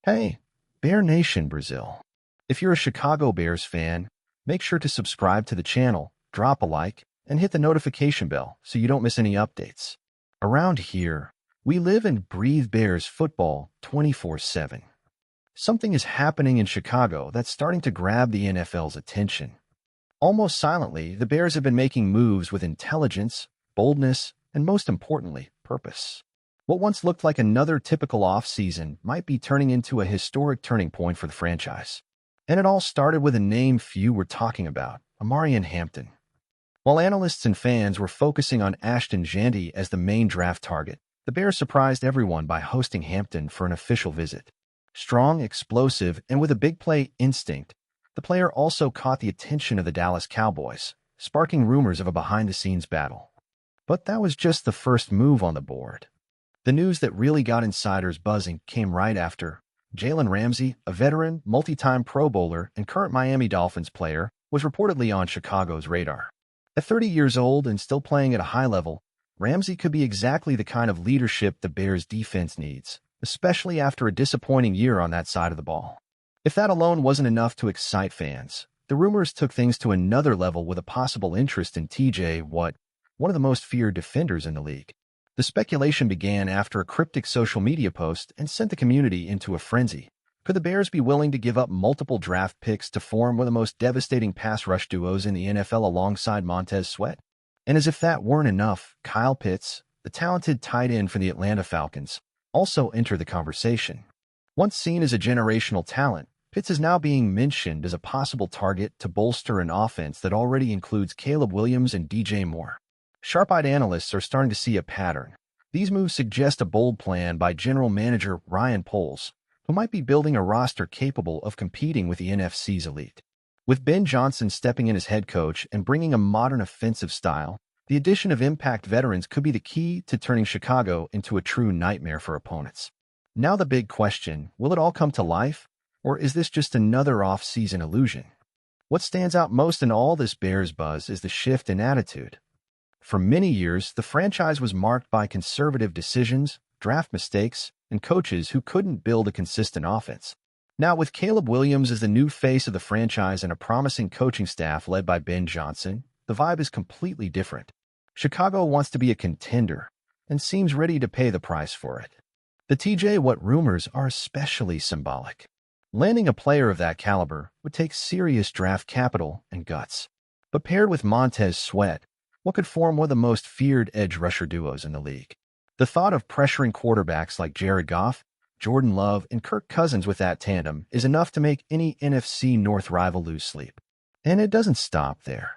Hey, Bear Nation Brazil. If you're a Chicago Bears fan, make sure to subscribe to the channel, drop a like, and hit the notification bell so you don't miss any updates. Around here, we live and breathe Bears football 24/7. Something is happening in Chicago that's starting to grab the NFL's attention. Almost silently, the Bears have been making moves with intelligence, boldness, and most importantly, purpose. What once looked like another typical offseason might be turning into a historic turning point for the franchise. And it all started with a name few were talking about, Amarian Hampton. While analysts and fans were focusing on Ashton Jandy as the main draft target, the Bears surprised everyone by hosting Hampton for an official visit. Strong, explosive, and with a big play instinct, the player also caught the attention of the Dallas Cowboys, sparking rumors of a behind-the-scenes battle. But that was just the first move on the board. The news that really got insiders buzzing came right after. Jalen Ramsey, a veteran, multi-time Pro Bowler, and current Miami Dolphins player, was reportedly on Chicago's radar. At 30 years old and still playing at a high level, Ramsey could be exactly the kind of leadership the Bears' defense needs, especially after a disappointing year on that side of the ball. If that alone wasn't enough to excite fans, the rumors took things to another level with a possible interest in TJ Watt, one of the most feared defenders in the league. The speculation began after a cryptic social media post and sent the community into a frenzy. Could the Bears be willing to give up multiple draft picks to form one of the most devastating pass rush duos in the NFL alongside Montez Sweat? And as if that weren't enough, Kyle Pitts, the talented tight end for the Atlanta Falcons, also entered the conversation. Once seen as a generational talent, Pitts is now being mentioned as a possible target to bolster an offense that already includes Caleb Williams and DJ Moore. Sharp-eyed analysts are starting to see a pattern. These moves suggest a bold plan by general manager Ryan Poles, who might be building a roster capable of competing with the NFC's elite. With Ben Johnson stepping in as head coach and bringing a modern offensive style, the addition of impact veterans could be the key to turning Chicago into a true nightmare for opponents. Now the big question, will it all come to life, or is this just another off-season illusion? What stands out most in all this Bears buzz is the shift in attitude. For many years, the franchise was marked by conservative decisions, draft mistakes, and coaches who couldn't build a consistent offense. Now, with Caleb Williams as the new face of the franchise and a promising coaching staff led by Ben Johnson, the vibe is completely different. Chicago wants to be a contender and seems ready to pay the price for it. The TJ Watt rumors are especially symbolic. Landing a player of that caliber would take serious draft capital and guts. But paired with Montez Sweat, what could form one of the most feared edge rusher duos in the league? The thought of pressuring quarterbacks like Jared Goff, Jordan Love, and Kirk Cousins with that tandem is enough to make any NFC North rival lose sleep. And it doesn't stop there.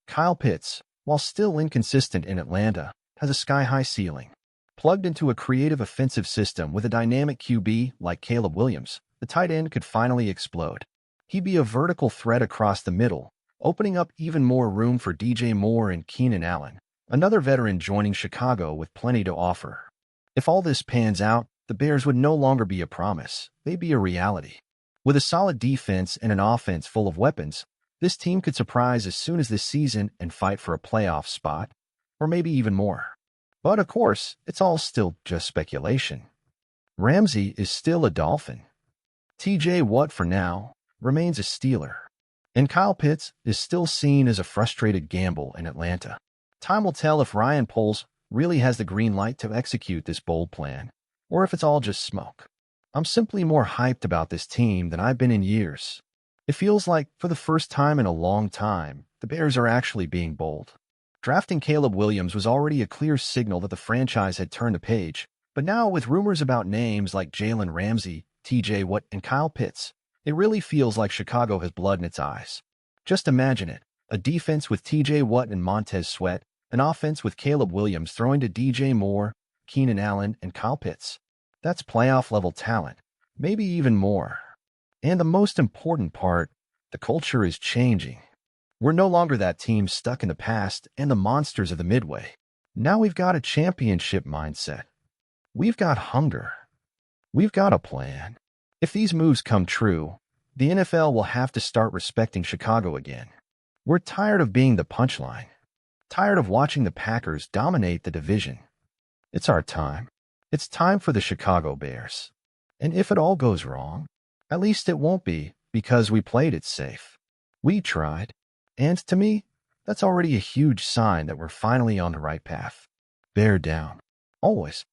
Kyle Pitts, while still inconsistent in Atlanta, has a sky-high ceiling. Plugged into a creative offensive system with a dynamic QB like Caleb Williams, the tight end could finally explode. He'd be a vertical threat across the middle, opening up even more room for DJ Moore and Keenan Allen, another veteran joining Chicago with plenty to offer. If all this pans out, the Bears would no longer be a promise, they'd be a reality. With a solid defense and an offense full of weapons, this team could surprise as soon as this season and fight for a playoff spot, or maybe even more. But of course, it's all still just speculation. Ramsey is still a Dolphin. TJ Watt, for now, remains a Steeler. And Kyle Pitts is still seen as a frustrated gamble in Atlanta. Time will tell if Ryan Poles really has the green light to execute this bold plan, or if it's all just smoke. I'm simply more hyped about this team than I've been in years. It feels like, for the first time in a long time, the Bears are actually being bold. Drafting Caleb Williams was already a clear signal that the franchise had turned a page, but now with rumors about names like Jalen Ramsey, TJ Watt, and Kyle Pitts, it really feels like Chicago has blood in its eyes. Just imagine it, a defense with TJ Watt and Montez Sweat, an offense with Caleb Williams throwing to DJ Moore, Keenan Allen, and Kyle Pitts. That's playoff-level talent, maybe even more. And the most important part, the culture is changing. We're no longer that team stuck in the past and the monsters of the Midway. Now we've got a championship mindset. We've got hunger. We've got a plan. If these moves come true, The NFL will have to start respecting Chicago again. We're tired of being the punchline. Tired of watching the Packers dominate the division. It's our time. It's time for the Chicago Bears. And if it all goes wrong, at least it won't be because we played it safe. We tried. And to me, that's already a huge sign that we're finally on the right path. Bear down. Always.